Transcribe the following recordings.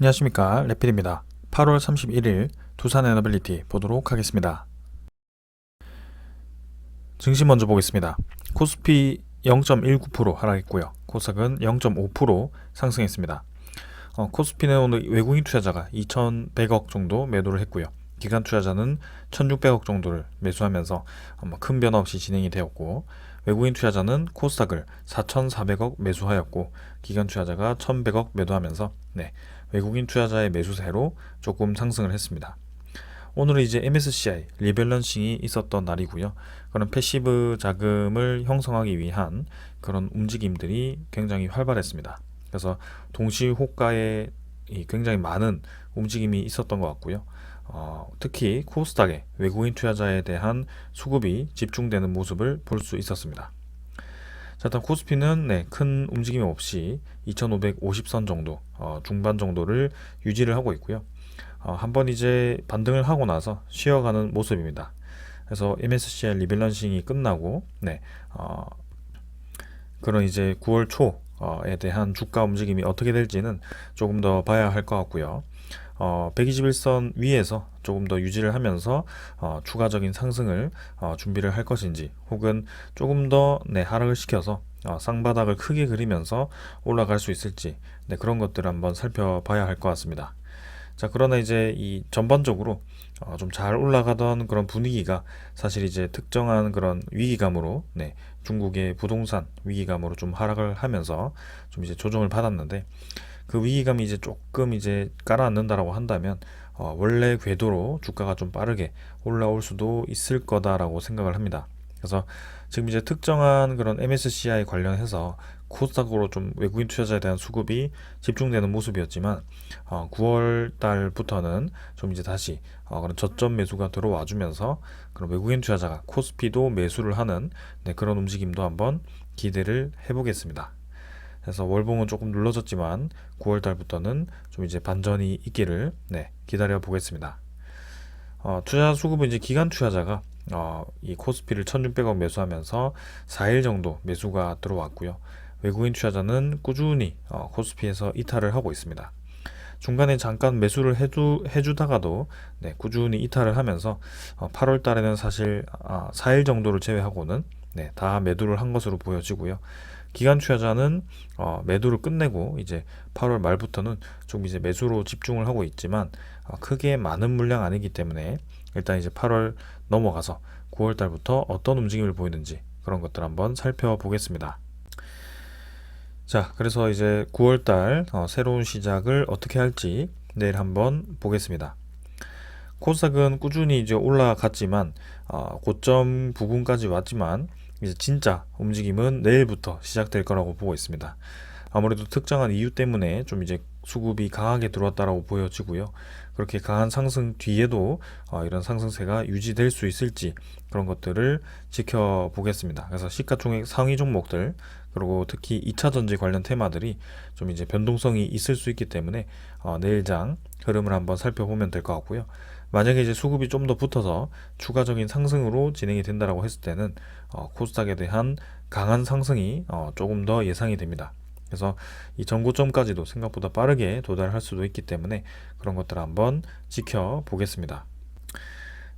안녕하십니까, 레필입니다. 8월 31일 두산 에너빌리티 보도록 하겠습니다. 증시 먼저 보겠습니다. 코스피 0.19% 하락했고요. 코스닥은 0.5% 상승했습니다. 코스피는 오늘 외국인 투자자가 2,100억 정도 매도를 했고요. 기관 투자자는 1,600억 정도를 매수하면서 큰 변화 없이 진행이 되었고, 외국인 투자자는 코스닥을 4,400억 매수하였고, 기관 투자자가 1,100억 매도하면서 외국인 투자자의 매수세로 조금 상승을 했습니다. 오늘은 이제 MSCI 리밸런싱이 있었던 날이고요. 그런 패시브 자금을 형성하기 위한 그런 움직임들이 굉장히 활발했습니다. 그래서 동시 호가에 굉장히 많은 움직임이 있었던 것 같고요. 특히 코스닥에 외국인 투자자에 대한 수급이 집중되는 모습을 볼 수 있었습니다. 자, 일단 코스피는 큰 움직임 없이 2550선 정도, 중반 정도를 유지를 하고 있고요. 한번 이제 반등을 하고 나서 쉬어가는 모습입니다. 그래서 MSCI 리밸런싱이 끝나고 그런 이제 9월 초에 대한 주가 움직임이 어떻게 될지는 조금 더 봐야 할 것 같고요. 121선 위에서 조금 더 유지를 하면서 추가적인 상승을 준비를 할 것인지, 혹은 조금 더 하락을 시켜서 쌍바닥을 크게 그리면서 올라갈 수 있을지, 그런 것들을 한번 살펴봐야 할 것 같습니다. 자, 그러나 이제 이 전반적으로 좀 잘 올라가던 그런 분위기가 사실 이제 특정한 그런 위기감으로, 중국의 부동산 위기감으로 좀 하락을 하면서 좀 이제 조정을 받았는데, 그 위기감이 이제 조금 이제 깔아앉는다라고 한다면 원래 궤도로 주가가 좀 빠르게 올라올 수도 있을 거다라고 생각을 합니다. 그래서 지금 이제 특정한 그런 MSCI 관련해서 코스닥으로 좀 외국인 투자자에 대한 수급이 집중되는 모습이었지만 9월 달부터는 좀 이제 다시 그런 저점 매수가 들어와 주면서 그런 외국인 투자자가 코스피도 매수를 하는 그런 움직임도 한번 기대를 해보겠습니다. 그래서 월봉은 조금 눌러졌지만 9월 달부터는 좀 이제 반전이 있기를 기다려 보겠습니다. 투자 수급은 이제 기관 투자자가 이 코스피를 1,600억 매수하면서 4일 정도 매수가 들어왔고요. 외국인 투자자는 꾸준히 코스피에서 이탈을 하고 있습니다. 중간에 잠깐 매수를 해주다가도 꾸준히 이탈을 하면서 8월 달에는 사실 4일 정도를 제외하고는 다 매도를 한 것으로 보여지고요. 기관 투자자는 매도를 끝내고 이제 8월 말부터는 좀 이제 매수로 집중을 하고 있지만 크게 많은 물량 아니기 때문에 일단 이제 8월 넘어가서 9월 달부터 어떤 움직임을 보이는지 그런 것들 한번 살펴보겠습니다. 자, 그래서 이제 9월 달 새로운 시작을 어떻게 할지 내일 한번 보겠습니다. 코스닥은 꾸준히 이제 올라갔지만 고점 부근까지 왔지만 이제 진짜 움직임은 내일부터 시작될 거라고 보고 있습니다. 아무래도 특정한 이유 때문에 좀 이제 수급이 강하게 들어왔다라고 보여지고요. 그렇게 강한 상승 뒤에도 이런 상승세가 유지될 수 있을지 그런 것들을 지켜보겠습니다. 그래서 시가총액 상위 종목들, 그리고 특히 2차 전지 관련 테마들이 좀 이제 변동성이 있을 수 있기 때문에 내일장 흐름을 한번 살펴보면 될 것 같고요. 만약에 이제 수급이 좀 더 붙어서 추가적인 상승으로 진행이 된다라고 했을 때는 코스닥에 대한 강한 상승이 조금 더 예상이 됩니다. 그래서 이 전고점까지도 생각보다 빠르게 도달할 수도 있기 때문에 그런 것들을 한번 지켜보겠습니다.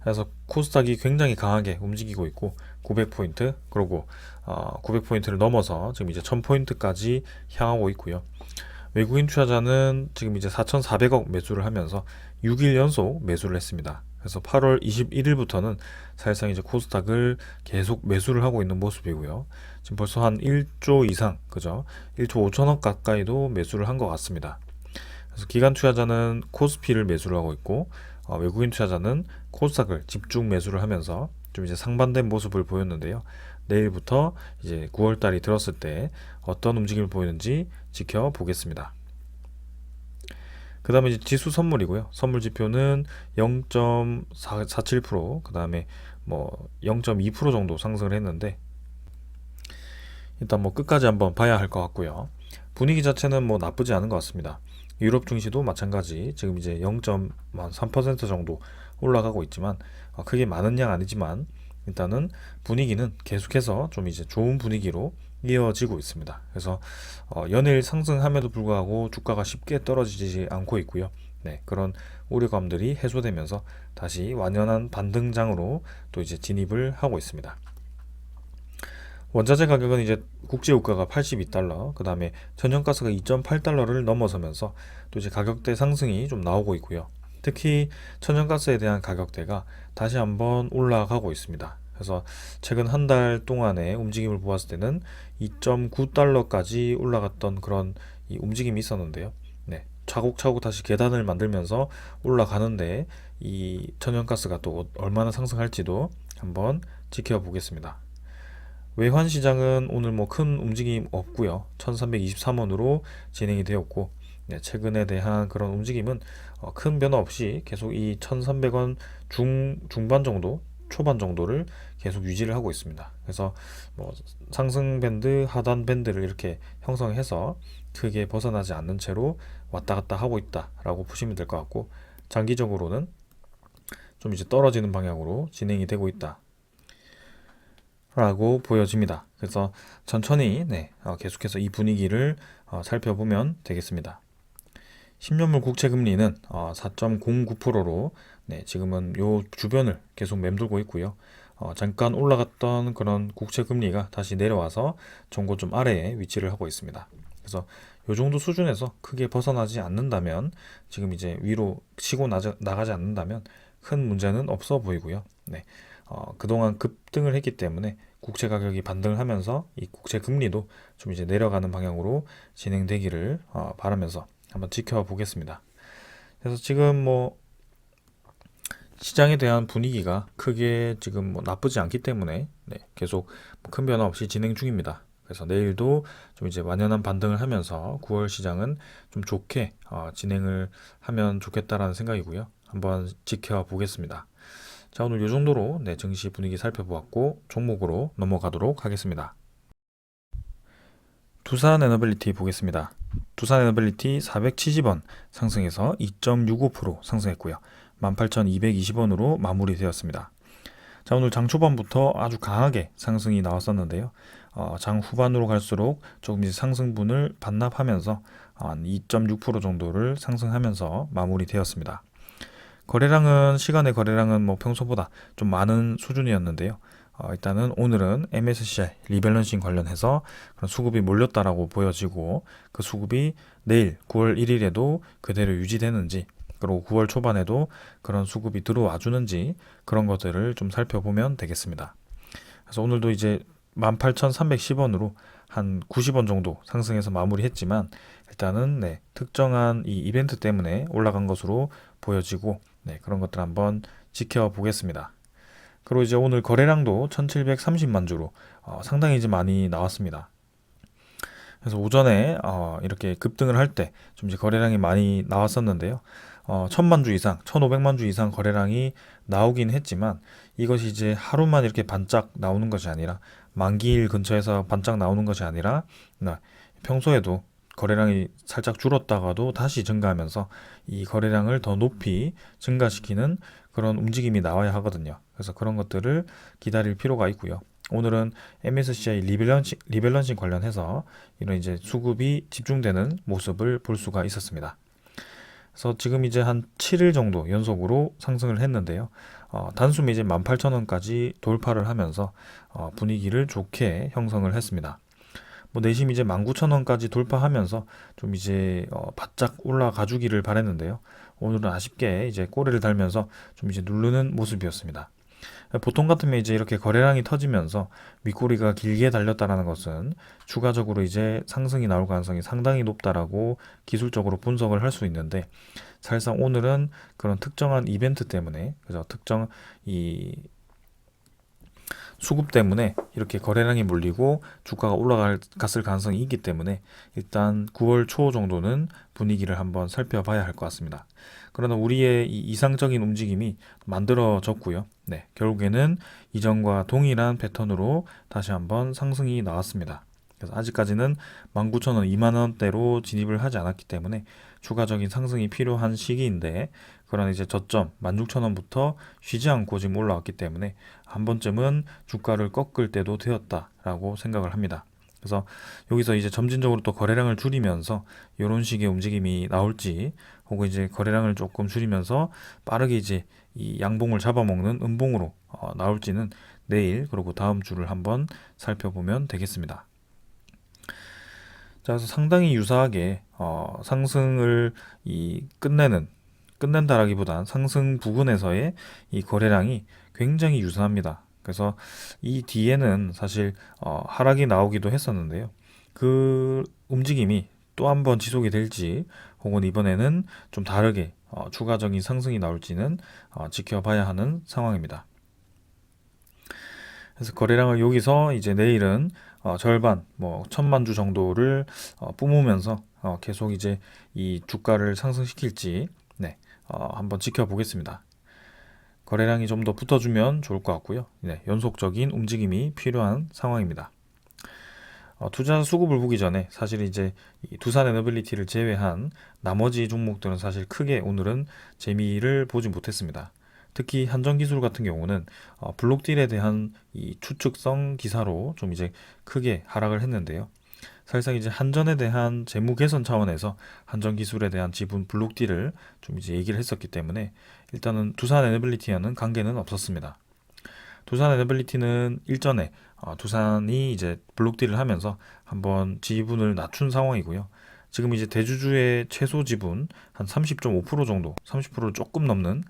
그래서 코스닥이 굉장히 강하게 움직이고 있고 900포인트, 그리고 900포인트를 넘어서 지금 이제 1000포인트까지 향하고 있고요. 외국인 투자자는 지금 이제 4,400억 매수를 하면서 6일 연속 매수를 했습니다. 그래서 8월 21일부터는 사실상 이제 코스닥을 계속 매수를 하고 있는 모습이고요. 지금 벌써 한 1조 이상, 그죠? 1조 5천억 가까이도 매수를 한 것 같습니다. 그래서 기관 투자자는 코스피를 매수를 하고 있고 외국인 투자자는 코스닥을 집중 매수를 하면서 좀 이제 상반된 모습을 보였는데요. 내일부터 이제 9월 달이 들었을 때 어떤 움직임을 보이는지 지켜보겠습니다. 그 다음에 이제 지수 선물이고요. 선물 지표는 0.47%, 그 다음에 뭐 0.2% 정도 상승을 했는데, 일단 뭐 끝까지 한번 봐야 할 것 같고요. 분위기 자체는 뭐 나쁘지 않은 것 같습니다. 유럽 증시도 마찬가지 지금 이제 0.3% 정도 올라가고 있지만 크게 많은 양 아니지만 일단은 분위기는 계속해서 좀 이제 좋은 분위기로 이어지고 있습니다. 그래서 연일 상승함에도 불구하고 주가가 쉽게 떨어지지 않고 있고요. 네, 그런 우려감들이 해소되면서 다시 완연한 반등장으로 또 이제 진입을 하고 있습니다. 원자재 가격은 이제 국제유가가 82달러, 그 다음에 천연가스가 2.8달러를 넘어서면서 또 이제 가격대 상승이 좀 나오고 있고요. 특히 천연가스에 대한 가격대가 다시 한번 올라가고 있습니다. 그래서 최근 한 달 동안의 움직임을 보았을 때는 2.9달러까지 올라갔던 그런 이 움직임이 있었는데요. 네, 차곡차곡 다시 계단을 만들면서 올라가는데 이 천연가스가 또 얼마나 상승할지도 한번 지켜보겠습니다. 외환 시장은 오늘 뭐 큰 움직임 없고요. 1323원으로 진행이 되었고, 네, 최근에 대한 그런 움직임은 큰 변화 없이 계속 이 1300원 중반 정도, 초반 정도를 계속 유지를 하고 있습니다. 그래서 뭐 상승 밴드, 하단 밴드를 이렇게 형성해서 크게 벗어나지 않는 채로 왔다 갔다 하고 있다라고 보시면 될 것 같고, 장기적으로는 좀 이제 떨어지는 방향으로 진행이 되고 있다 라고 보여집니다. 그래서 천천히 계속해서 이 분위기를 살펴보면 되겠습니다. 10년물 국채 금리는 4.09%로 지금은 요 주변을 계속 맴돌고 있고요. 잠깐 올라갔던 그런 국채 금리가 다시 내려와서 정고점 아래에 위치를 하고 있습니다. 그래서 요 정도 수준에서 크게 벗어나지 않는다면, 지금 이제 위로 치고 나가지 않는다면 큰 문제는 없어 보이고요. 그동안 급등을 했기 때문에 국채 가격이 반등을 하면서 이 국채 금리도 좀 이제 내려가는 방향으로 진행되기를 바라면서 한번 지켜보겠습니다. 그래서 지금 뭐 시장에 대한 분위기가 크게 지금 뭐 나쁘지 않기 때문에 계속 큰 변화 없이 진행 중입니다. 그래서 내일도 좀 이제 완연한 반등을 하면서 9월 시장은 좀 좋게 진행을 하면 좋겠다라는 생각이고요. 한번 지켜보겠습니다. 자, 오늘 이 정도로 증시 분위기 살펴보았고 종목으로 넘어가도록 하겠습니다. 두산에너빌리티 보겠습니다. 두산에너빌리티 470원 상승해서 2.65% 상승했고요. 18,220원으로 마무리되었습니다. 자, 오늘 장 초반부터 아주 강하게 상승이 나왔었는데요. 장 후반으로 갈수록 조금 이제 상승분을 반납하면서 한 2.6% 정도를 상승하면서 마무리되었습니다. 거래량은 시간의 거래량은 뭐 평소보다 좀 많은 수준이었는데요. 일단은 오늘은 MSCI 리밸런싱 관련해서 그런 수급이 몰렸다라고 보여지고, 그 수급이 내일 9월 1일에도 그대로 유지되는지, 그리고 9월 초반에도 그런 수급이 들어와 주는지, 그런 것들을 좀 살펴보면 되겠습니다. 그래서 오늘도 이제 18,310원으로 한 90원 정도 상승해서 마무리했지만, 일단은 특정한 이 이벤트 때문에 올라간 것으로 보여지고, 그런 것들 한번 지켜보겠습니다. 그리고 이제 오늘 거래량도 1730만 주로 상당히 이제 많이 나왔습니다. 그래서 오전에 이렇게 급등을 할 때 좀 이제 거래량이 많이 나왔었는데요. 1000만 주 이상, 1500만 주 이상 거래량이 나오긴 했지만, 이것이 이제 하루만 이렇게 반짝 나오는 것이 아니라, 만기일 근처에서 반짝 나오는 것이 아니라, 평소에도 거래량이 살짝 줄었다가도 다시 증가하면서 이 거래량을 더 높이 증가시키는 그런 움직임이 나와야 하거든요. 그래서 그런 것들을 기다릴 필요가 있고요. 오늘은 MSCI 리밸런싱 관련해서 이런 이제 수급이 집중되는 모습을 볼 수가 있었습니다. 그래서 지금 이제 한 7일 정도 연속으로 상승을 했는데요. 단숨에 이제 18,000원까지 돌파를 하면서 분위기를 좋게 형성을 했습니다. 뭐 내심 이제 19,000원까지 돌파하면서 좀 이제 바짝 올라가 주기를 바랬는데요. 오늘은 아쉽게 이제 꼬리를 달면서 좀 이제 누르는 모습이었습니다. 보통 같으면 이제 이렇게 거래량이 터지면서 윗꼬리가 길게 달렸다라는 것은 추가적으로 이제 상승이 나올 가능성이 상당히 높다라고 기술적으로 분석을 할 수 있는데, 사실상 오늘은 그런 특정한 이벤트 때문에, 그죠? 특정 이 수급 때문에 이렇게 거래량이 몰리고 주가가 올라갔을 가능성이 있기 때문에, 일단 9월 초 정도는 분위기를 한번 살펴봐야 할 것 같습니다. 그러나 우리의 이 이상적인 움직임이 만들어졌고요. 결국에는 이전과 동일한 패턴으로 다시 한번 상승이 나왔습니다. 그래서 아직까지는 19,000원, 20,000원대로 진입을 하지 않았기 때문에 추가적인 상승이 필요한 시기인데, 그런 이제 저점 16,000원부터 쉬지 않고 지금 올라왔기 때문에 한 번쯤은 주가를 꺾을 때도 되었다라고 생각을 합니다. 그래서 여기서 이제 점진적으로 또 거래량을 줄이면서 이런 식의 움직임이 나올지, 혹은 이제 거래량을 조금 줄이면서 빠르게 이제 이 양봉을 잡아먹는 음봉으로 나올지는 내일 그리고 다음 주를 한번 살펴보면 되겠습니다. 자, 그래서 상당히 유사하게 상승을 끝낸다라기보단 상승 부근에서의 이 거래량이 굉장히 유사합니다. 그래서 이 뒤에는 사실 하락이 나오기도 했었는데요. 그 움직임이 또 한 번 지속이 될지, 혹은 이번에는 좀 다르게 추가적인 상승이 나올지는 지켜봐야 하는 상황입니다. 그래서 거래량을 여기서 이제 내일은 절반, 뭐 1,000만 주 정도를 뿜으면서 계속 이제 이 주가를 상승시킬지, 네, 한번 지켜보겠습니다. 거래량이 좀 더 붙어주면 좋을 것 같고요. 네, 연속적인 움직임이 필요한 상황입니다. 투자 수급을 보기 전에 사실 이제 이 두산 에너빌리티를 제외한 나머지 종목들은 사실 크게 오늘은 재미를 보지 못했습니다. 특히 한전기술 같은 경우는 블록딜에 대한 이 추측성 기사로 좀 이제 크게 하락을 했는데요. 사실상 이제 한전에 대한 재무 개선 차원에서 한전기술에 대한 지분 블록딜을 좀 이제 얘기를 했었기 때문에 일단은 두산 에너빌리티와는 관계는 없었습니다. 두산 에너빌리티는 일전에 두산이 이제 블록딜을 하면서 한번 지분을 낮춘 상황이고요. 지금 이제 대주주의 최소 지분 한 30.5% 정도, 30%를 조금 넘는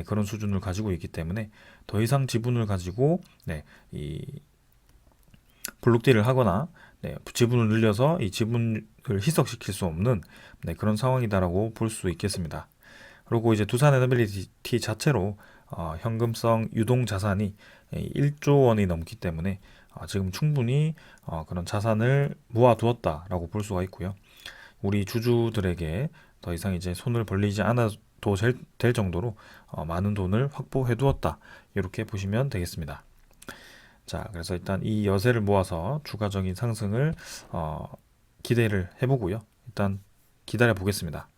그런 수준을 가지고 있기 때문에 더 이상 지분을 가지고 이 블록딜을 하거나 지분을 늘려서 이 지분을 희석시킬 수 없는 그런 상황이다라고 볼 수 있겠습니다. 그리고 이제 두산 에너빌리티 자체로 현금성 유동 자산이 1조 원이 넘기 때문에 지금 충분히 그런 자산을 모아두었다라고 볼 수가 있고요. 우리 주주들에게 더 이상 이제 손을 벌리지 않아도 될 정도로 많은 돈을 확보해 두었다, 이렇게 보시면 되겠습니다. 자, 그래서 일단 이 여세를 모아서 추가적인 상승을 기대를 해보고요. 일단 기다려 보겠습니다.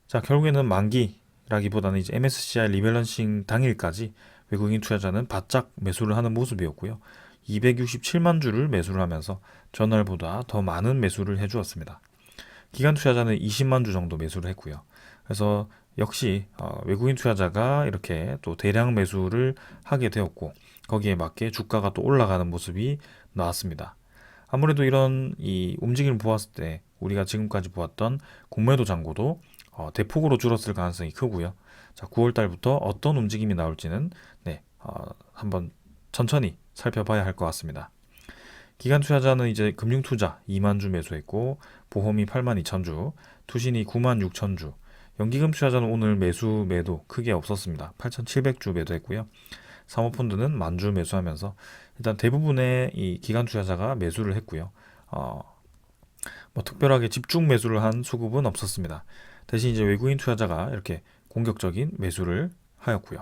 자, 결국에는 만기라기보다는 이제 MSCI 리밸런싱 당일까지 외국인 투자자는 바짝 매수를 하는 모습이었고요. 267만 주를 매수를 하면서 전날보다 더 많은 매수를 해주었습니다. 기관 투자자는 20만 주 정도 매수를 했고요. 그래서 역시 외국인 투자자가 이렇게 또 대량 매수를 하게 되었고, 거기에 맞게 주가가 또 올라가는 모습이 나왔습니다. 아무래도 이런 이 움직임을 보았을 때 우리가 지금까지 보았던 공매도 잔고도 대폭으로 줄었을 가능성이 크고요. 자, 9월 달부터 어떤 움직임이 나올지는 한번 천천히 살펴봐야 할 것 같습니다. 기관 투자자는 이제 금융 투자 2만 주 매수했고, 보험이 8만 2천 주, 투신이 9만 6천 주, 연기금 투자자는 오늘 매도 크게 없었습니다. 8,700주 매도했고요. 사모펀드는 10,000주 매수하면서 일단 대부분의 이 기관 투자자가 매수를 했고요. 뭐 특별하게 집중 매수를 한 수급은 없었습니다. 대신 이제 외국인 투자자가 이렇게 공격적인 매수를 하였고요.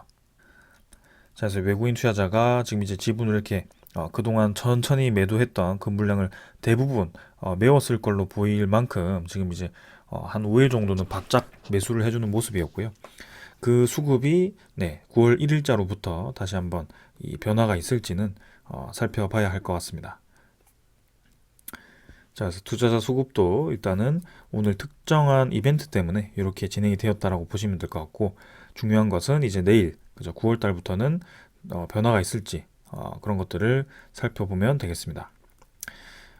자, 그래서 외국인 투자자가 지금 이제 지분을 이렇게 그동안 천천히 매도했던 그 물량을 대부분 메웠을 걸로 보일 만큼 지금 이제 한 5일 정도는 바짝 매수를 해주는 모습이었고요. 그 수급이 9월 1일자로부터 다시 한번 이 변화가 있을지는 살펴봐야 할 것 같습니다. 자, 그래서 투자자 수급도 일단은 오늘 특정한 이벤트 때문에 이렇게 진행이 되었다라고 보시면 될 것 같고, 중요한 것은 이제 내일, 그죠, 9월 달부터는 변화가 있을지 그런 것들을 살펴보면 되겠습니다.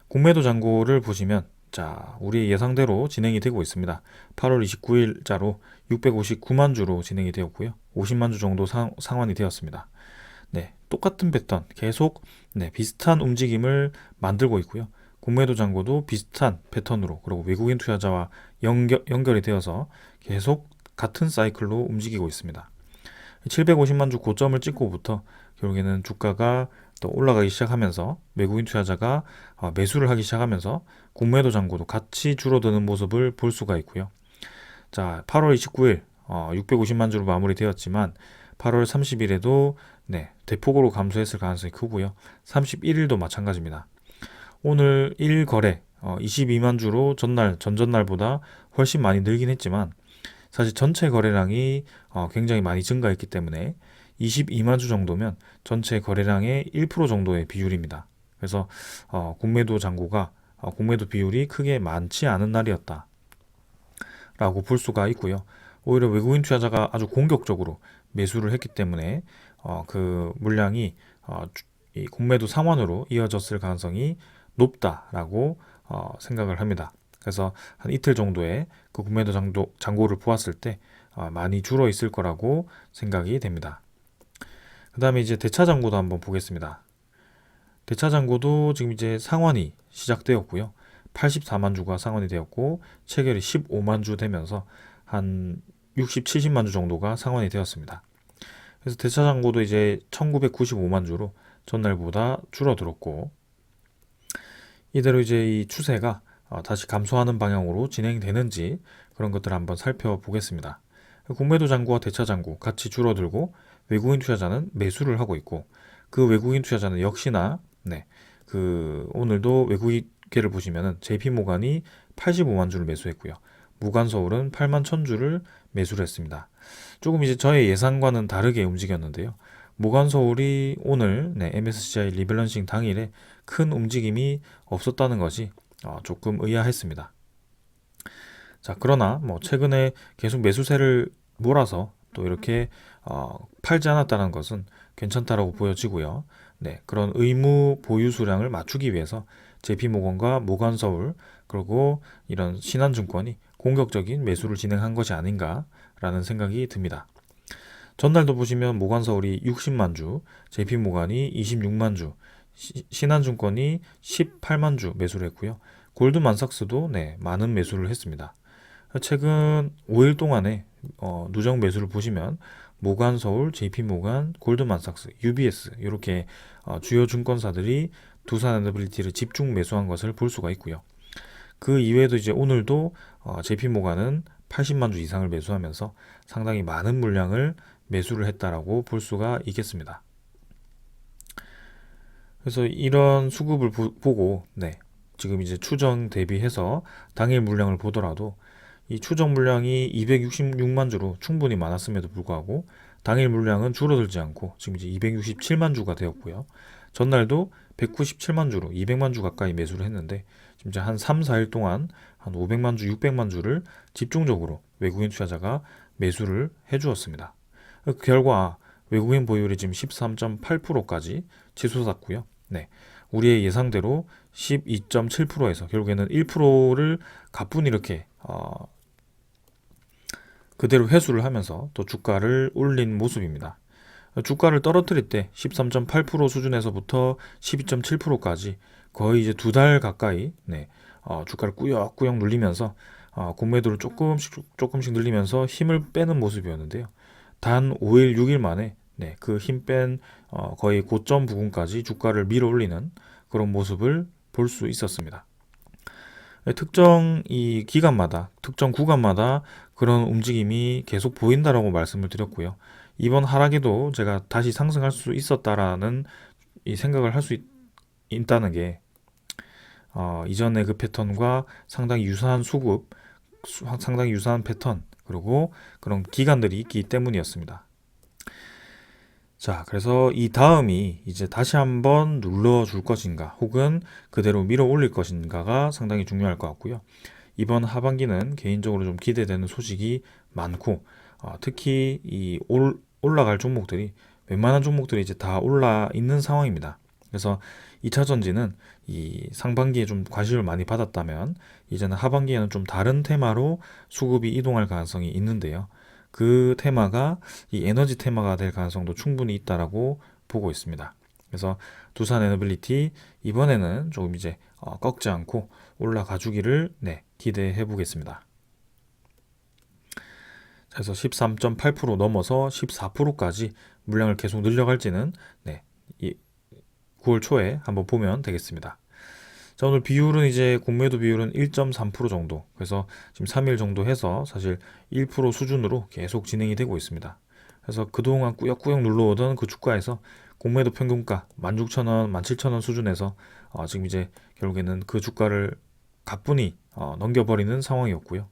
공매도 잔고를 보시면, 자, 우리 예상대로 진행이 되고 있습니다. 8월 29일자로 659만 주로 진행이 되었고요. 50만 주 정도 상환이 되었습니다. 똑같은 패턴, 계속 비슷한 움직임을 만들고 있고요. 공매도 잔고도 비슷한 패턴으로, 그리고 외국인 투자자와 연결이 되어서 계속 같은 사이클로 움직이고 있습니다. 750만 주 고점을 찍고부터 결국에는 주가가 또 올라가기 시작하면서 외국인 투자자가 매수를 하기 시작하면서 공매도 잔고도 같이 줄어드는 모습을 볼 수가 있고요. 자, 8월 29일 650만 주로 마무리되었지만 8월 30일에도 대폭으로 감소했을 가능성이 크고요. 31일도 마찬가지입니다. 오늘 1 거래 22만 주로 전전날보다 훨씬 많이 늘긴 했지만, 사실 전체 거래량이 굉장히 많이 증가했기 때문에 22만 주 정도면 전체 거래량의 1% 정도의 비율입니다. 그래서 공매도 잔고가 공매도 비율이 크게 많지 않은 날이었다라고 볼 수가 있고요. 오히려 외국인 투자자가 아주 공격적으로 매수를 했기 때문에 그 물량이 이 공매도 상환으로 이어졌을 가능성이 높다라고 생각을 합니다. 그래서 한 이틀 정도의 그 공매도 잔고를 보았을 때 많이 줄어 있을 거라고 생각이 됩니다. 그 다음에 이제 대차 잔고도 한번 보겠습니다. 대차 잔고도 지금 이제 상환이 시작되었고요. 84만 주가 상환이 되었고 체결이 15만 주 되면서 한 60, 70만 주 정도가 상환이 되었습니다. 그래서 대차 잔고도 이제 1995만 주로 전날보다 줄어들었고, 이대로 이제 이 추세가 다시 감소하는 방향으로 진행되는지 그런 것들을 한번 살펴보겠습니다. 공매도 잔고와 대차 잔고 같이 줄어들고 외국인 투자자는 매수를 하고 있고, 그 외국인 투자자는 역시나 그 오늘도 외국인계를 보시면은 JP모간이 85만 주를 매수했고요. 무관서울은 8만 1000주를 매수를 했습니다. 조금 이제 저의 예상과는 다르게 움직였는데요. 모간서울이 오늘 MSCI 리밸런싱 당일에 큰 움직임이 없었다는 것이 조금 의아했습니다. 자, 그러나 뭐 최근에 계속 매수세를 몰아서 또 이렇게 팔지 않았다는 것은 괜찮다라고 보여지고요. 그런 의무 보유 수량을 맞추기 위해서 JP모건과 모간서울 그리고 이런 신한증권이 공격적인 매수를 진행한 것이 아닌가라는 생각이 듭니다. 전날도 보시면 모간서울이 60만 주, JP모간이 26만 주, 신한증권이 18만 주 매수를 했고요. 골드만삭스도 많은 매수를 했습니다. 최근 5일 동안에 누적 매수를 보시면 모간서울, JP모간, 골드만삭스, UBS 이렇게 주요 증권사들이 두산에너빌리티를 집중 매수한 것을 볼 수가 있고요. 그 이외에도 이제 오늘도 JP모간은 80만 주 이상을 매수하면서 상당히 많은 물량을 매수를 했다라고 볼 수가 있겠습니다. 그래서 이런 수급을 보고 지금 이제 추정 대비해서 당일 물량을 보더라도 이 추정 물량이 266만 주로 충분히 많았음에도 불구하고 당일 물량은 줄어들지 않고 지금 이제 267만 주가 되었고요. 전날도 197만 주로 200만 주 가까이 매수를 했는데 지금 이제 한 3, 4일 동안 한 500만 주, 600만 주를 집중적으로 외국인 투자자가 매수를 해주었습니다. 그 결과 외국인 보유율이 지금 13.8%까지 치솟았고요. 우리의 예상대로 12.7%에서 결국에는 1%를 가뿐히 이렇게 그대로 회수를 하면서 또 주가를 올린 모습입니다. 주가를 떨어뜨릴 때 13.8% 수준에서부터 12.7%까지 거의 이제 2달 가까이 주가를 꾸역꾸역 눌리면서 공매도를 조금씩 늘리면서 힘을 빼는 모습이었는데요. 단 5일, 6일 만에 그 힘 뺀 거의 고점 부근까지 주가를 밀어 올리는 그런 모습을 볼 수 있었습니다. 특정 이 기간마다, 특정 구간마다 그런 움직임이 계속 보인다라고 말씀을 드렸고요. 이번 하락에도 제가 다시 상승할 수 있었다라는 이 생각을 할 수 있다는 게 이전의 그 패턴과 상당히 유사한 수급, 상당히 유사한 패턴, 그리고 그런 기간들이 있기 때문이었습니다. 자, 그래서 이 다음이 이제 다시 한번 눌러줄 것인가 혹은 그대로 밀어 올릴 것인가가 상당히 중요할 것 같고요. 이번 하반기는 개인적으로 좀 기대되는 소식이 많고 특히 이 올라갈 종목들이 웬만한 종목들이 이제 다 올라 있는 상황입니다. 그래서 2차 전지는 이 상반기에 좀 관심을 많이 받았다면 이제는 하반기에는 좀 다른 테마로 수급이 이동할 가능성이 있는데요. 그 테마가 이 에너지 테마가 될 가능성도 충분히 있다라고 보고 있습니다. 그래서 두산에너빌리티 이번에는 조금 이제 꺾지 않고 올라가 주기를 기대해 보겠습니다. 그래서 13.8% 넘어서 14%까지 물량을 계속 늘려갈지는 이 9월 초에 한번 보면 되겠습니다. 자, 오늘 비율은 이제 공매도 비율은 1.3% 정도, 그래서 지금 3일 정도 해서 사실 1% 수준으로 계속 진행이 되고 있습니다. 그래서 그동안 꾸역꾸역 눌러오던 그 주가에서 공매도 평균가 16,000원, 17,000원 수준에서 지금 이제 결국에는 그 주가를 가뿐히 넘겨버리는 상황이었고요.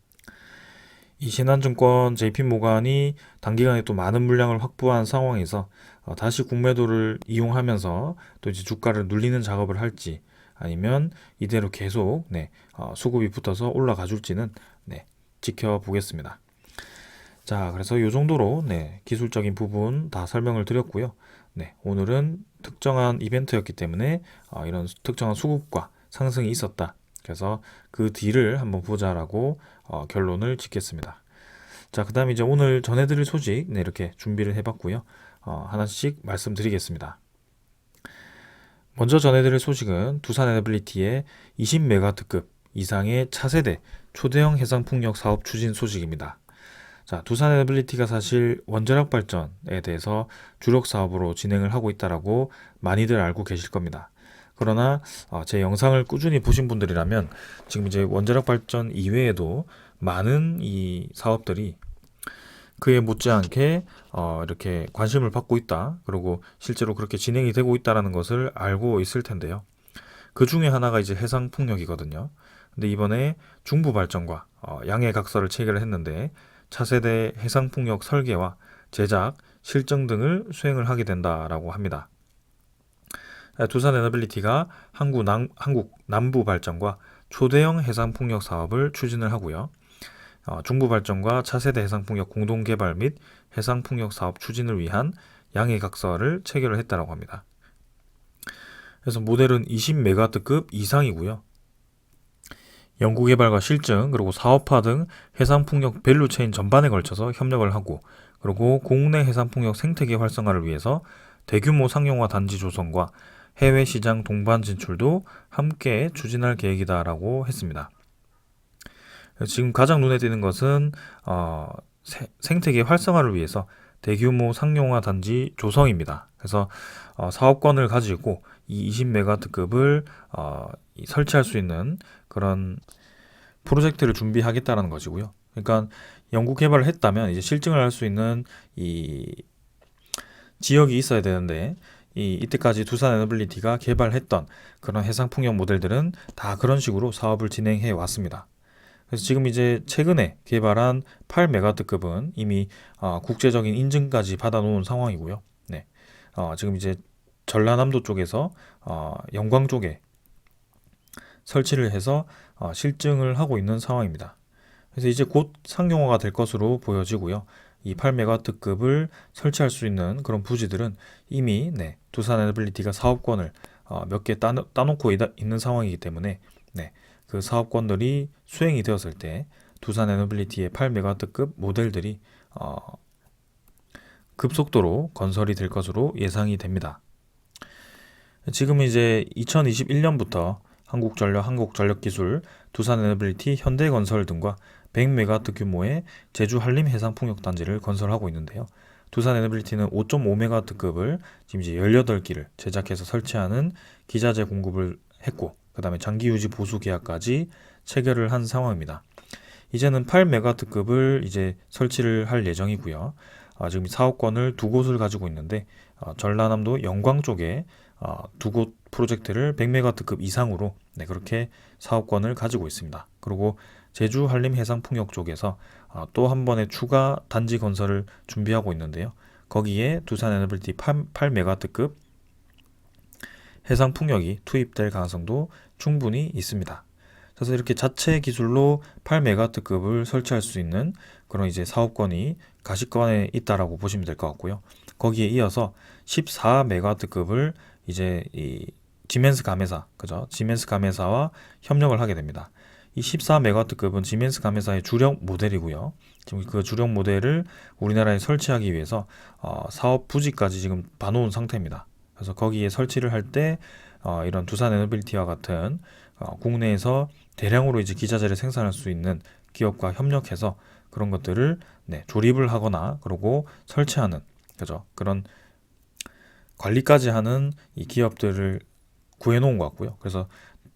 이 신한증권, JP모간이 단기간에 또 많은 물량을 확보한 상황에서 다시 국매도를 이용하면서 또 이제 주가를 눌리는 작업을 할지 아니면 이대로 계속 수급이 붙어서 올라가 줄지는 지켜보겠습니다. 자, 그래서 이 정도로 기술적인 부분 다 설명을 드렸고요. 오늘은 특정한 이벤트였기 때문에 이런 특정한 수급과 상승이 있었다. 그래서 그 뒤를 한번 보자라고 결론을 짓겠습니다. 자, 그 다음에 이제 오늘 전해드릴 소식 이렇게 준비를 해봤고요. 하나씩 말씀드리겠습니다. 먼저 전해드릴 소식은 두산에너빌리티의 20메가와트급 이상의 차세대 초대형 해상풍력 사업 추진 소식입니다. 자, 두산에너빌리티가 사실 원자력 발전에 대해서 주력 사업으로 진행을 하고 있다라고 많이들 알고 계실 겁니다. 그러나 제 영상을 꾸준히 보신 분들이라면 지금 이제 원자력 발전 이외에도 많은 이 사업들이 그에 못지않게 이렇게 관심을 받고 있다. 그리고 실제로 그렇게 진행이 되고 있다라는 것을 알고 있을 텐데요. 그 중에 하나가 이제 해상풍력이거든요. 근데 이번에 중부발전과 양해각서를 체결을 했는데 차세대 해상풍력 설계와 제작, 실증 등을 수행을 하게 된다라고 합니다. 두산에너빌리티가 한국 남부발전과 초대형 해상풍력 사업을 추진을 하고요. 중부발전과 차세대 해상풍력 공동개발 및 해상풍력 사업 추진을 위한 양해각서를 체결을 했다고 합니다. 그래서 모델은 20메가와트급 이상이고요. 연구개발과 실증, 그리고 사업화 등 해상풍력 밸류체인 전반에 걸쳐서 협력을 하고, 그리고 국내 해상풍력 생태계 활성화를 위해서 대규모 상용화 단지 조성과 해외 시장 동반 진출도 함께 추진할 계획이다라고 했습니다. 지금 가장 눈에 띄는 것은 생태계 활성화를 위해서 대규모 상용화 단지 조성입니다. 그래서 사업권을 가지고 이 20메가와트급을 설치할 수 있는 그런 프로젝트를 준비하겠다는 것이고요. 그러니까 연구 개발을 했다면 이제 실증을 할 수 있는 이 지역이 있어야 되는데 이때까지 두산에너빌리티가 개발했던 그런 해상풍력 모델들은 다 그런 식으로 사업을 진행해 왔습니다. 그래서 지금 이제 최근에 개발한 8메가와트급은 이미 국제적인 인증까지 받아놓은 상황이고요. 지금 이제 전라남도 쪽에서 영광 쪽에 설치를 해서 실증을 하고 있는 상황입니다. 그래서 이제 곧 상용화가 될 것으로 보여지고요. 이 8메가와트급을 설치할 수 있는 그런 부지들은 이미 두산에너빌리티가 사업권을 몇 개 따놓고 있는 상황이기 때문에 그 사업권들이 수행이 되었을 때 두산에너빌리티의 8메가와트급 모델들이 급속도로 건설이 될 것으로 예상이 됩니다. 지금 이제 2021년부터 한국전력, 한국전력기술, 두산에너빌리티, 현대건설 등과 100메가와트 규모의 제주 한림 해상풍력단지를 건설하고 있는데요. 두산에너빌리티는 5.5메가와트급을 지금 이제 18기를 제작해서 설치하는 기자재 공급을 했고, 그 다음에 장기유지 보수 계약까지 체결을 한 상황입니다. 이제는 8메가와트급을 이제 설치를 할 예정이고요. 지금 사업권을 두 곳을 가지고 있는데 전라남도 영광 쪽에 두 곳 프로젝트를 100메가와트급 이상으로 그렇게 사업권을 가지고 있습니다. 그리고 제주 한림 해상풍력 쪽에서 또 한 번의 추가 단지 건설을 준비하고 있는데요. 거기에 두산에너빌리티 8메가와트급 해상풍력이 투입될 가능성도 충분히 있습니다. 그래서 이렇게 자체 기술로 8메가와트급을 설치할 수 있는 그런 이제 사업권이 가시권에 있다라고 보시면 될 것 같고요. 거기에 이어서 14메가와트급을 이제 이 지멘스 가메사, 그죠? 지멘스 가메사와 협력을 하게 됩니다. 이 14메가와트급은 지멘스 가메사의 주력 모델이고요. 지금 그 주력 모델을 우리나라에 설치하기 위해서 사업 부지까지 지금 봐놓은 상태입니다. 그래서 거기에 설치를 할 때 이런 두산에너빌리티와 같은 국내에서 대량으로 이제 기자재를 생산할 수 있는 기업과 협력해서 그런 것들을 조립을 하거나 그리고 설치하는, 그죠? 그런 관리까지 하는 이 기업들을 구해놓은 것 같고요. 그래서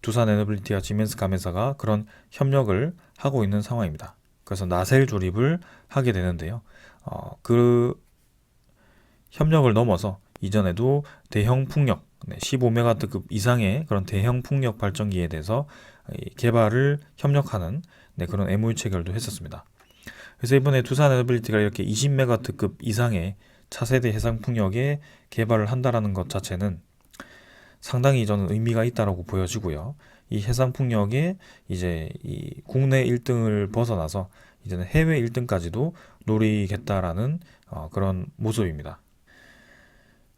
두산에너빌리티와 지멘스 가메사가 그런 협력을 하고 있는 상황입니다. 그래서 나셀 조립을 하게 되는데요. 그 협력을 넘어서 이전에도 대형 풍력, 15메가와트급 이상의 그런 대형 풍력 발전기에 대해서 개발을 협력하는 그런 MOU 체결도 했었습니다. 그래서 이번에 두산 에너빌리티가 이렇게 20메가와트급 이상의 차세대 해상풍력에 개발을 한다라는 것 자체는 상당히 저는 의미가 있다라고 보여지고요. 이 해상풍력에 이제 이 국내 1등을 벗어나서 이제는 해외 1등까지도 노리겠다라는 그런 모습입니다.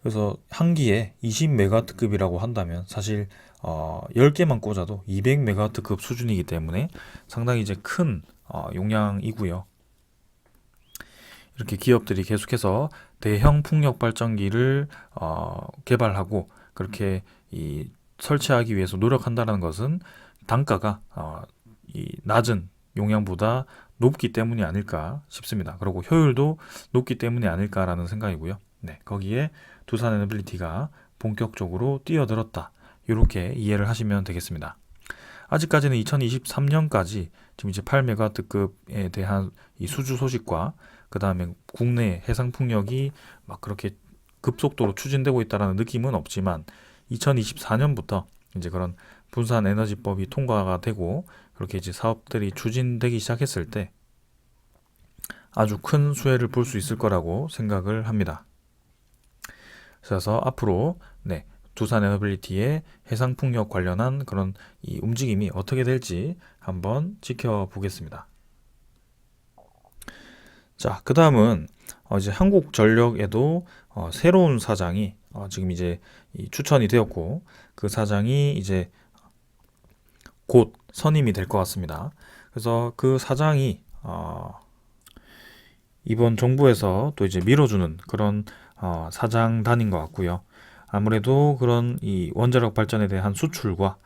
그래서 한 기에 20메가와트급이라고 한다면 사실 10개만 꽂아도 200메가와트급 수준이기 때문에 상당히 이제 큰 용량이고요. 이렇게 기업들이 계속해서 대형 풍력 발전기를 개발하고 그렇게 설치하기 위해서 노력한다는 것은 단가가 이 낮은 용량보다 높기 때문이 아닐까 싶습니다. 그리고 효율도 높기 때문이 아닐까라는 생각이고요. 네, 거기에 두산 에너빌리티가 본격적으로 뛰어들었다. 이렇게 이해를 하시면 되겠습니다. 아직까지는 2023년까지 지금 이제 8메가와트급에 대한 이 수주 소식과 그 다음에 국내 해상 풍력이 막 그렇게 급속도로 추진되고 있다는 느낌은 없지만 2024년부터 이제 그런 분산 에너지법이 통과가 되고 그렇게 이제 사업들이 추진되기 시작했을 때 아주 큰 수혜를 볼 수 있을 거라고 생각을 합니다. 그래서 앞으로 두산 에너빌리티의 해상 풍력 관련한 그런 이 움직임이 어떻게 될지 한번 지켜보겠습니다. 자, 그 다음은 이제 한국전력에도 새로운 사장이 지금 이제 추천이 되었고 그 사장이 이제 곧 선임이 될 것 같습니다. 그래서 그 사장이 이번 정부에서 또 이제 밀어주는 그런 사장단인 것 같고요. 아무래도 그런 이 원자력 발전에 대한 수출과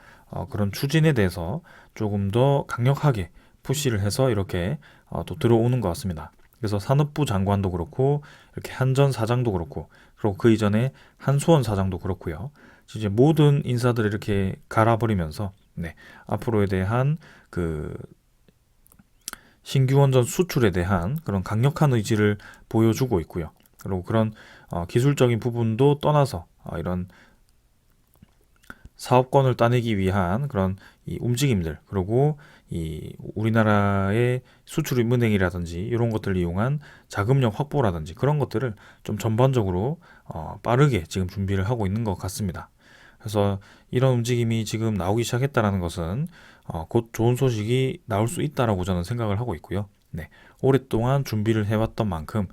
그런 추진에 대해서 조금 더 강력하게 푸시를 해서 이렇게 또 들어오는 것 같습니다. 그래서 산업부 장관도 그렇고 이렇게 한전 사장도 그렇고 그리고 그 이전에 한수원 사장도 그렇고요. 이제 모든 인사들을 이렇게 갈아버리면서 앞으로에 대한 그 신규 원전 수출에 대한 그런 강력한 의지를 보여주고 있고요. 그리고 그런 기술적인 부분도 떠나서 이런 사업권을 따내기 위한 그런 이 움직임들 그리고 이 우리나라의 수출입은행이라든지 이런 것들을 이용한 자금력 확보라든지 그런 것들을 좀 전반적으로 빠르게 지금 준비를 하고 있는 것 같습니다. 그래서 이런 움직임이 지금 나오기 시작했다는 것은 곧 좋은 소식이 나올 수 있다라고 저는 생각을 하고 있고요. 오랫동안 준비를 해왔던 만큼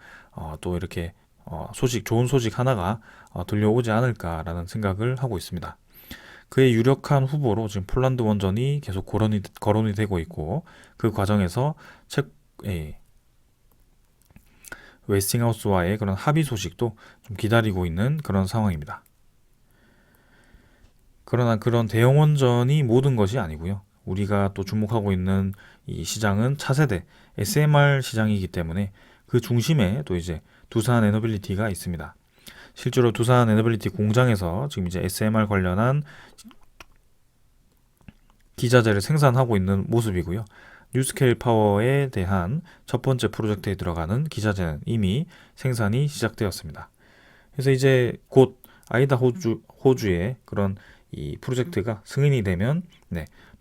또 이렇게 좋은 소식 하나가 들려오지 않을까라는 생각을 하고 있습니다. 그의 유력한 후보로 지금 폴란드 원전이 계속 거론이 되고 있고 그 과정에서 웨스팅하우스와의 그런 합의 소식도 좀 기다리고 있는 그런 상황입니다. 그러나 그런 대형 원전이 모든 것이 아니고요. 우리가 또 주목하고 있는 이 시장은 차세대 SMR 시장이기 때문에 그 중심에 또 이제 두산 에너빌리티가 있습니다. 실제로 두산 에너빌리티 공장에서 지금 이제 SMR 관련한 기자재를 생산하고 있는 모습이고요. 뉴스케일 파워에 대한 첫 번째 프로젝트에 들어가는 기자재는 이미 생산이 시작되었습니다. 그래서 이제 곧 호주의 그런 이 프로젝트가 승인이 되면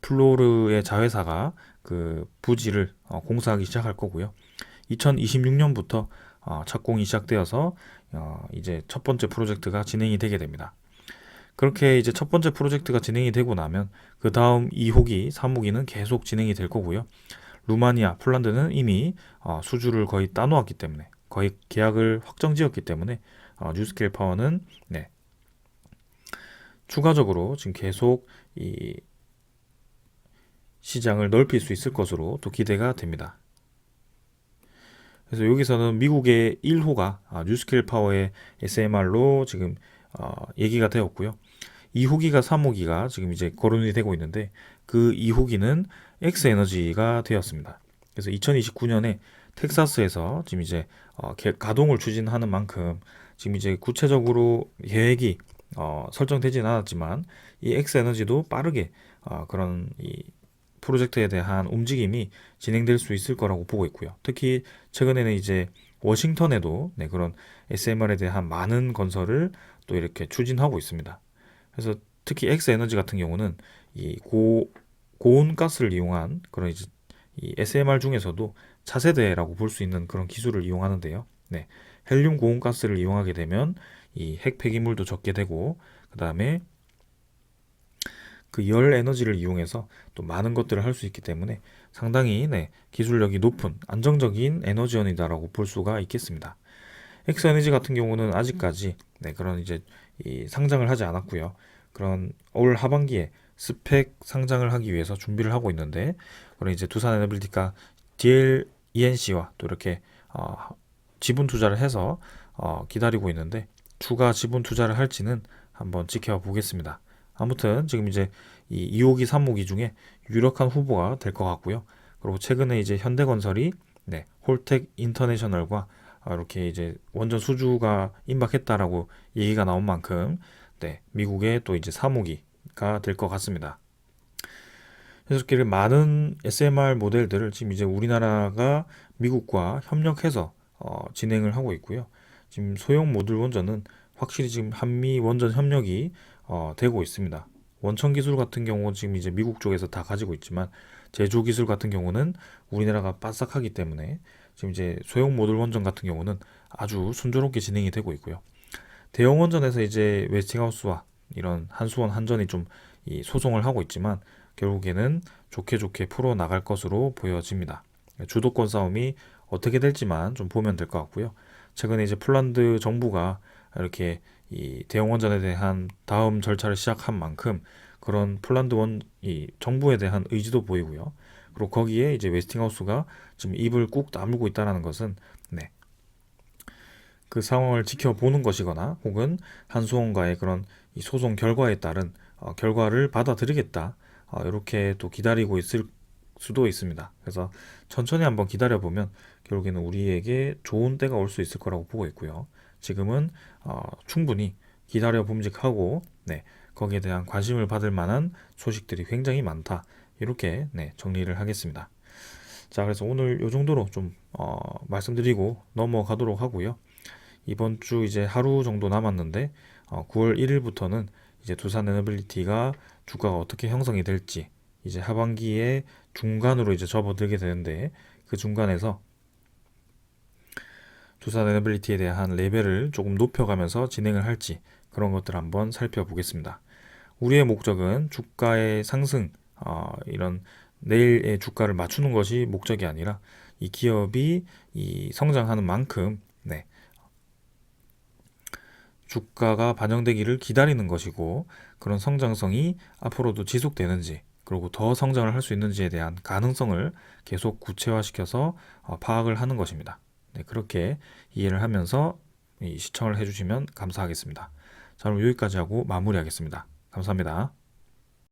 플로르의 자회사가 그 부지를 공사하기 시작할 거고요. 2026년부터 착공이 시작되어서 이제 첫 번째 프로젝트가 진행이 되게 됩니다. 그렇게 이제 첫 번째 프로젝트가 진행이 되고 나면 그 다음 2호기, 3호기는 계속 진행이 될 거고요. 루마니아, 폴란드는 이미 수주를 거의 따놓았기 때문에 거의 계약을 확정지었기 때문에 뉴스케일 파워는 추가적으로 지금 계속 이 시장을 넓힐 수 있을 것으로 또 기대가 됩니다. 그래서 여기서는 미국의 1호가 뉴스케일 파워의 SMR로 지금 얘기가 되었고요. 2호기가 3호기가 지금 이제 거론이 되고 있는데 그 2호기는 엑스에너지가 되었습니다. 그래서 2029년에 텍사스에서 지금 이제 가동을 추진하는 만큼 지금 이제 구체적으로 계획이 설정되지는 않았지만 이 엑스에너지도 빠르게 그런 이 프로젝트에 대한 움직임이 진행될 수 있을 거라고 보고 있고요. 특히 최근에는 이제 워싱턴에도 그런 SMR에 대한 많은 건설을 또 이렇게 추진하고 있습니다. 그래서 특히 엑스에너지 같은 경우는 이 고온가스를 이용한 그런 이제 이 SMR 중에서도 차세대라고 볼 수 있는 그런 기술을 이용하는데요. 네, 헬륨 고온가스를 이용하게 되면 이 핵 폐기물도 적게 되고 그 다음에 그 열 에너지를 이용해서 또 많은 것들을 할 수 있기 때문에 상당히 기술력이 높은 안정적인 에너지원이다라고 볼 수가 있겠습니다. 엑스에너지 같은 경우는 아직까지 그런 이제 이 상장을 하지 않았고요. 그런 올 하반기에 스펙 상장을 하기 위해서 준비를 하고 있는데 그런 이제 두산 에너빌리티가 DLENC와 또 이렇게 지분 투자를 해서 기다리고 있는데 추가 지분 투자를 할지는 한번 지켜보겠습니다. 아무튼 지금 이제 이 2호기, 3호기 중에 유력한 후보가 될 것 같고요. 그리고 최근에 이제 현대건설이 홀텍 인터내셔널과 이렇게 이제 원전 수주가 임박했다라고 얘기가 나온 만큼 미국의 또 이제 3호기가 될 것 같습니다. 그래서 이렇게 많은 SMR 모델들을 지금 이제 우리나라가 미국과 협력해서 진행을 하고 있고요. 지금 소형 모듈 원전은 확실히 지금 한미 원전 협력이 되고 있습니다. 원천 기술 같은 경우 지금 이제 미국 쪽에서 다 가지고 있지만 제조 기술 같은 경우는 우리나라가 빠삭하기 때문에 지금 이제 소형 모듈 원전 같은 경우는 아주 순조롭게 진행이 되고 있고요. 대형 원전에서 이제 웨스팅하우스와 이런 한수원, 한전이 좀 이 소송을 하고 있지만 결국에는 좋게 좋게 풀어 나갈 것으로 보여집니다. 주도권 싸움이 어떻게 될지만 좀 보면 될 것 같고요. 최근에 이제 폴란드 정부가 이렇게 이 대형 원전에 대한 다음 절차를 시작한 만큼 그런 폴란드 이 정부에 대한 의지도 보이고요. 그리고 거기에 이제 웨스팅하우스가 지금 입을 꾹 다물고 있다는 것은 그 상황을 지켜보는 것이거나 혹은 한수원과의 그런 이 소송 결과에 따른 결과를 받아들이겠다 이렇게 또 기다리고 있을 수도 있습니다. 그래서 천천히 한번 기다려보면 결국에는 우리에게 좋은 때가 올 수 있을 거라고 보고 있고요. 지금은 충분히 기다려 봄직하고 거기에 대한 관심을 받을 만한 소식들이 굉장히 많다. 이렇게 정리를 하겠습니다. 자, 그래서 오늘 이 정도로 좀 말씀드리고 넘어가도록 하고요. 이번 주 이제 하루 정도 남았는데 9월 1일부터는 이제 두산 에너빌리티가 주가가 어떻게 형성이 될지 이제 하반기에 중간으로 이제 접어들게 되는데 그 중간에서 두산 에너빌리티에 대한 레벨을 조금 높여가면서 진행을 할지 그런 것들 한번 살펴보겠습니다. 우리의 목적은 주가의 상승, 이런 내일의 주가를 맞추는 것이 목적이 아니라 이 기업이 이 성장하는 만큼 주가가 반영되기를 기다리는 것이고 그런 성장성이 앞으로도 지속되는지 그리고 더 성장을 할 수 있는지에 대한 가능성을 계속 구체화시켜서 파악을 하는 것입니다. 그렇게 이해를 하면서 시청을 해주시면 감사하겠습니다. 자, 그럼 여기까지 하고 마무리하겠습니다. 감사합니다.